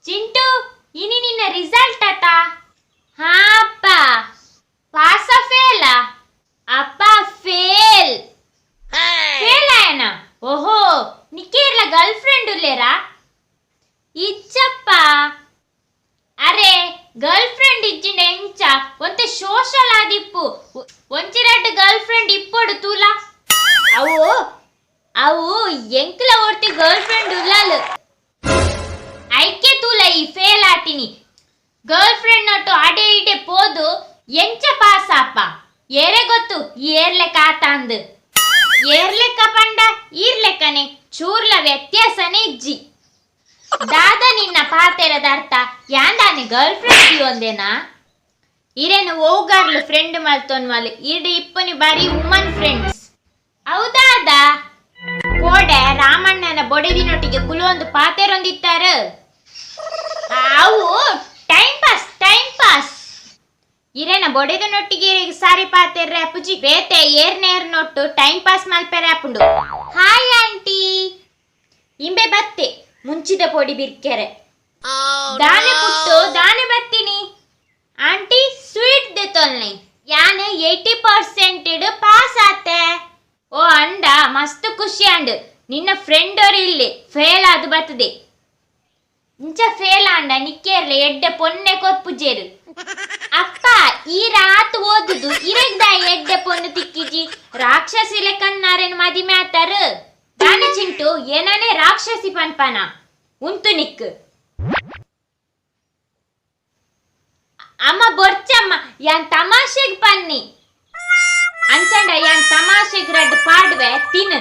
ಚಿಂಟು, ಇನಿ ನಿನ್ನ ರಿಸಲ್ಟ್ ಆತಾ? ಹಾ ಅಪ್ಪ. ಪಾಸ ಫೇಲ? ಅಪ್ಪ ಫೇಲ್. ಫೇಲ್ ಆಯನ? ಓಹೋ, ನಿಕ್ಕೇರ್ಲ ಗರ್ಲ್ ಫ್ರೆಂಡ್ ಉಲ್ಲೇರಾ? ಇಜ್ಜಪ್ಪ. ಅರೆ ಗರ್ಲ್ ಫ್ರೆಂಡ್ ಇಜ್ಜಿಂಡ ಎಂಚ ಒಂತೆ ಸೋಷಲ್ ಆದಿಪ್ಪು ಒಂಚಿರಟ್ಟು ಗರ್ಲ್ ಫ್ರೆಂಡ್ ಇಪ್ಪೊಡು ತೂಲ ಅವು ಅವು ಎಂಕ್ಲ ಓರ್ತಿ ಗರ್ಲ್ ಫ್ರೆಂಡ್ ಉಲ್ಲಲು ಐಕೆ ತೂಲ ಈ ಫೇಲ್ ಆತಿನಿ ಗರ್ಲ್ ಫ್ರೆಂಡ್ ನಟ್ಟು ಅಡೆ ಇಡೆ ಪೋದು ಎಂಚ ಪಾಸ್ ಆಪ ಏರೆ ಗೊತ್ತು ಏರ್ಲೆಕ್ಕ ಆತಾಂದು ಏರ್ಲೆಕ್ಕ ಪಂಡ ಈರ್ಲೆಕ್ಕನೆ ಚೂರ್ಲ ವ್ಯತ್ಯಾಸನೇ ಇಜ್ಜಿ ದಾದ ನಿನ್ನ ಪಾತೆರದ ಅರ್ಥ ಯಾಂದಾನೆ ಗರ್ಲ್ ಫ್ರೆಂಡ್ ಒಂದೇನಾ ಇರೇನು ಓಗಾರ್ಲು ಫ್ರೆಂಡ್ ಮಲ್ತೊನ್ ಮಲ್ ಇಡಿ ಇಪ್ಪನಿ ಬಾರಿ ವುಮನ್ ಫ್ರೆಂಡ್ಸ್ ಹೌದಾದ ಕೋಡೆ ರಾಮಣ್ಣನ ಬೊಡೆದಿನೊಟ್ಟಿಗೆ ಕುಲೊಂದು ಪಾತೆರೊಂದಿತ್ತಾರ ಅವು ಟೈಮ್ ಪಾಸ್ ಇರೇನ ಬೊಡೆದನೊಟ್ಟಿಗೆ ಸಾರಿ ಪಾತೆರ್ರೆ ಅಪ್ಪುಜಿ ಬೇತೆ ಏರ್ನೇರ್ ನೊಟ್ಟು ಟೈಮ್ ಪಾಸ್ ಮಲ್ಪೆರೆ ಅಪ್ಪುಂಡು ಹಾಯ್ ಆಂಟಿ ಇಂಬೆ ಬತ್ತೆ ಮುಂಚಿದ ಪೊಡಿ ಬಿರ್ಕೆರೆ ದಾನೆ ಪುಟ್ಟು ದಾನೆ ಬತ್ತೀನಿ ಆಂಟಿ ಸ್ವೀಟ್ ದೆತೊಲ್ನೆ ಯಾನೆ 80% ಪಾಸ್ ಆತೆ ಓ ಅಂಡ ಮಸ್ತ್ ಖುಷಿ ಅಂಡ್ ನಿನ್ನ ಫ್ರೆಂಡ್ ಅವ್ರು ಇಲ್ಲಿ ಫೇಲ್ ಆದು ಬರ್ತದೆ ಇಂಚ ಫೇಲ್ ಅಂಡ ನಿಕ್ಕೇರ್ಲೆ ಎಡ್ಡೆ ಪೊನ್ನೆ ಕೊಪ್ಪುಜೇರು ಅಪ್ಪ ಈ ರಾತ್ ಓದುದು ಇರೆಗ್ದ ಎಡ್ಡೆ ಪೊನ್ನು ತಿಕ್ಕಿಜಿ ರಾಕ್ಷಸಿ ಲೆಕ್ಕನ್ನಾರೇನು ಮದಿಮೆ ಆತಾರ ದಾನೆ ಚಿಂಟು ಏನಾನೆ ರಾಕ್ಷಸಿ ಪನ್ಪನ ಉಂತು ನಿಕ್ ಅಮ್ಮ ಬೊರ್ಚಮ್ಮ ಯಾನ್ ತಮಾಷೆಗ್ ಪನ್ನಿ ಅಂಚಂಡ ಯಾನ್ ತಮಾಷೆಗ್ ರಡ್ ಪಾಡ್ವೆ ತಿನ್